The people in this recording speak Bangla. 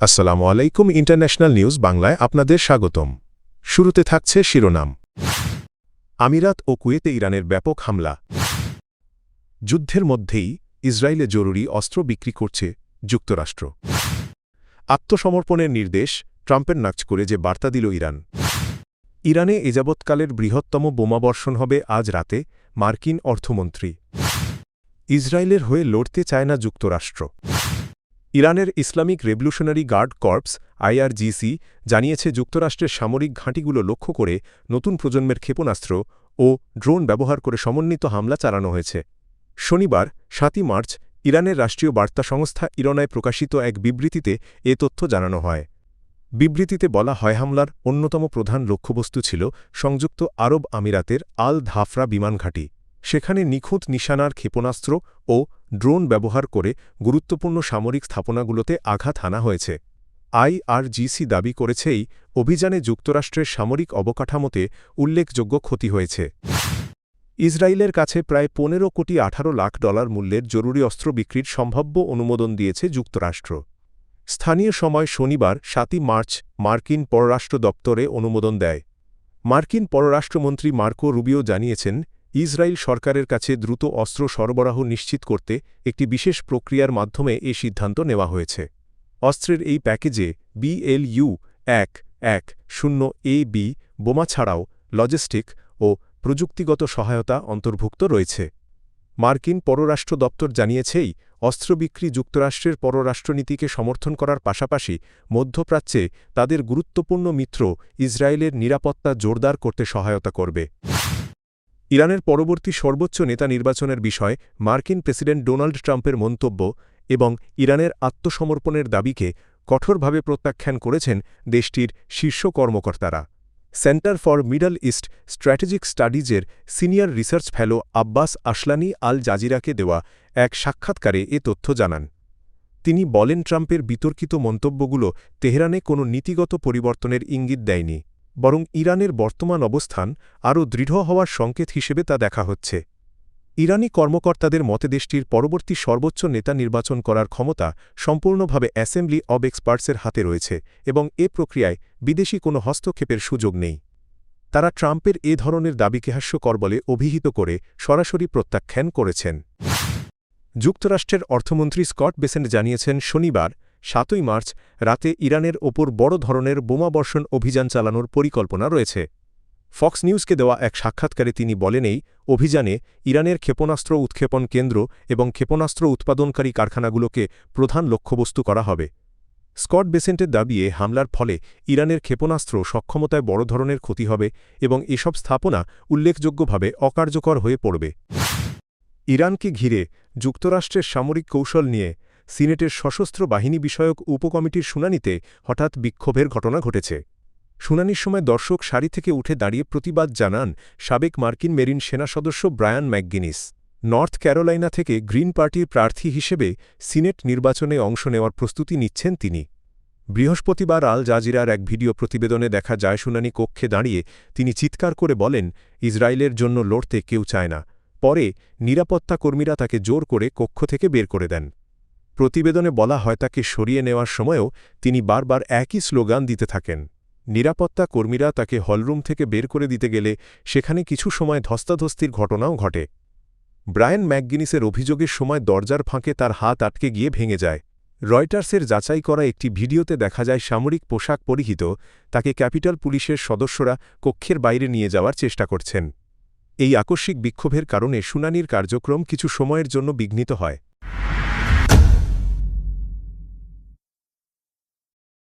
আসসালামু আলাইকুম ইন্টারন্যাশনাল নিউজ বাংলায় আপনাদের স্বাগতম। শুরুতে থাকছে শিরোনাম। আমিরাত ও কুয়েতে ইরানের ব্যাপক হামলা। যুদ্ধের মধ্যেই ইসরায়েলে জরুরি অস্ত্র বিক্রি করছে যুক্তরাষ্ট্র। আত্মসমর্পণের নির্দেশ, ট্রাম্পের নাকচ করে যে বার্তা দিল ইরান। ইরানে এযাবৎকালের বৃহত্তম বোমাবর্ষণ হবে আজ রাতে, মার্কিন অর্থমন্ত্রী। ইসরায়েলের হয়ে লড়তে চায় না যুক্তরাষ্ট্র। ইরানের Islamic Revolutionary Guard Corps IRGC জানিয়েছে যুক্তরাষ্ট্রের সামরিক ঘাঁটিগুলো লক্ষ্য করে নতুন প্রজন্মের ক্ষেপণাস্ত্র ও ড্রোন ব্যবহার করে সমন্বিত হামলা চালানো হয়েছে। শনিবার ৭ই মার্চ ইরানের রাষ্ট্রীয় বার্তা সংস্থা ইরনায় প্রকাশিত এক বিবৃতিতে এ তথ্য জানানো হয়। বিবৃতিতে বলা হয়, হামলার অন্যতম প্রধান লক্ষ্যবস্তু ছিল সংযুক্ত আরব আমিরাতের আল ধাফরা বিমান ঘাঁটি। সেখানে নিখুঁত নিশানার ক্ষেপণাস্ত্র ও ড্রোন ব্যবহার করে গুরুত্বপূর্ণ সামরিক স্থাপনাগুলোতে আঘাত হানা হয়েছে। আইআরজিসি দাবি করেছে এই অভিযানে যুক্তরাষ্ট্রের সামরিক অবকাঠামোতে উল্লেখযোগ্য ক্ষতি হয়েছে। ইসরায়েলের কাছে প্রায় ১৫ কোটি ১৮ লাখ ডলার মূল্যের জরুরি অস্ত্র বিক্রির সম্ভাব্য অনুমোদন দিয়েছে যুক্তরাষ্ট্র। স্থানীয় সময় শনিবার ৭ই মার্চ মার্কিন পররাষ্ট্র দপ্তরে অনুমোদন দেয়। মার্কিন পররাষ্ট্রমন্ত্রী মার্কো রুবিও জানিয়েছেন, ইসরায়েল সরকারের কাছে দ্রুত অস্ত্র সরবরাহ নিশ্চিত করতে একটি বিশেষ প্রক্রিয়ার মাধ্যমে এ সিদ্ধান্ত নেওয়া হয়েছে। অস্ত্রের এই প্যাকেজে BLU-110AB বোমা ছাড়াও লজিস্টিক ও প্রযুক্তিগত সহায়তা অন্তর্ভুক্ত রয়েছে। মার্কিন পররাষ্ট্র দপ্তর জানিয়েছেই, অস্ত্র বিক্রি যুক্তরাষ্ট্রের পররাষ্ট্রনীতিকে সমর্থন করার পাশাপাশি মধ্যপ্রাচ্যে তাদের গুরুত্বপূর্ণ মিত্র ইসরায়েলের নিরাপত্তা জোরদার করতে সহায়তা করবে। ইরানের পরবর্তী সর্বোচ্চ নেতা নির্বাচনের বিষয়ে মার্কিন প্রেসিডেন্ট ডোনাল্ড ট্রাম্পের মন্তব্য এবং ইরানের আত্মসমর্পণের দাবিকে কঠোরভাবে প্রত্যাখ্যান করেছেন দেশটির শীর্ষ কর্মকর্তারা। Centre for Middle East strategic স্টাডিজের senior research fellow Abbas Aslani আল জাজিরাকে দেওয়া এক সাক্ষাৎকারে এ তথ্য জানান। তিনি বলেন, ট্রাম্পের বিতর্কিত মন্তব্যগুলো তেহরানে কোনো নীতিগত পরিবর্তনের ইঙ্গিত দেয়নি, বরং ইরানের বর্তমান অবস্থান আরও দৃঢ় হওয়ার সংকেত হিসেবে তা দেখা হচ্ছে। ইরানি কর্মকর্তাদের মতে দেশটির পরবর্তী সর্বোচ্চ নেতা নির্বাচন করার ক্ষমতা সম্পূর্ণভাবে অ্যাসেম্বলি অব এক্সপার্টসের হাতে রয়েছে এবং এ প্রক্রিয়ায় বিদেশি কোনো হস্তক্ষেপের সুযোগ নেই। তারা ট্রাম্পের এ ধরনের দাবিকে হাস্যকর বলে অভিহিত করে সরাসরি প্রত্যাখ্যান করেছেন। যুক্তরাষ্ট্রের অর্থমন্ত্রী স্কট বেসেন্ট জানিয়েছেন, শনিবার ৭ই মার্চ রাতে ইরানের ওপর বড় ধরনের বোমাবর্ষণ অভিযান চালানোর পরিকল্পনা রয়েছে। ফক্স নিউজকে দেওয়া এক সাক্ষাৎকারে তিনি বলেন, এই অভিযানে ইরানের ক্ষেপণাস্ত্র উৎক্ষেপণ কেন্দ্র এবং ক্ষেপণাস্ত্র উৎপাদনকারী কারখানাগুলোকে প্রধান লক্ষ্যবস্তু করা হবে। স্কট বেসেন্টের দাবি, হামলার ফলে ইরানের ক্ষেপণাস্ত্র সক্ষমতায় বড় ধরনের ক্ষতি হবে এবং এসব স্থাপনা উল্লেখযোগ্যভাবে অকার্যকর হয়ে পড়বে। ইরানকে ঘিরে যুক্তরাষ্ট্রের সামরিক কৌশল নিয়ে সিনেটের সশস্ত্র বাহিনী বিষয়ক উপকমিটির শুনানিতে হঠাৎ বিক্ষোভের ঘটনা ঘটেছে। শুনানির সময় দর্শক সারি থেকে উঠে দাঁড়িয়ে প্রতিবাদ জানান সাবেক মার্কিন মেরিন সেনা সদস্য ব্রায়ান ম্যাকগিনিস। নর্থ ক্যারোলাইনা থেকে গ্রিন পার্টির প্রার্থী হিসেবে সিনেট নির্বাচনে অংশ নেওয়ার প্রস্তুতি নিচ্ছেন তিনি। বৃহস্পতিবার আল জাজিরার এক ভিডিও প্রতিবেদনে দেখা যায়, শুনানি কক্ষে দাঁড়িয়ে তিনি চিৎকার করে বলেন, ইসরায়েলের জন্য লড়তে কেউ চায় না। পরে নিরাপত্তা কর্মীরা তাকে জোর করে কক্ষ থেকে বের করে দেন। প্রতিবেদনে বলা হয়, তাকে সরিয়ে নেওয়ার সময়ও তিনি বারবার একই স্লোগান দিতে থাকেন। নিরাপত্তা কর্মীরা তাকে হলরুম থেকে বের করে দিতে গেলে সেখানে কিছু সময় ধস্তাধস্তির ঘটনাও ঘটে। ব্রায়ান ম্যাকগিনিসের অভিযোগের সময় দরজার ফাঁকে তার হাত আটকে গিয়ে ভেঙে যায়। রয়টার্সের যাচাই করা একটি ভিডিওতে দেখা যায়, সামরিক পোশাক পরিহিত তাকে ক্যাপিটাল পুলিশের সদস্যরা কক্ষের বাইরে নিয়ে যাওয়ার চেষ্টা করছেন। এই আকস্মিক বিক্ষোভের কারণে শুনানির কার্যক্রম কিছু সময়ের জন্য বিঘ্নিত হয়।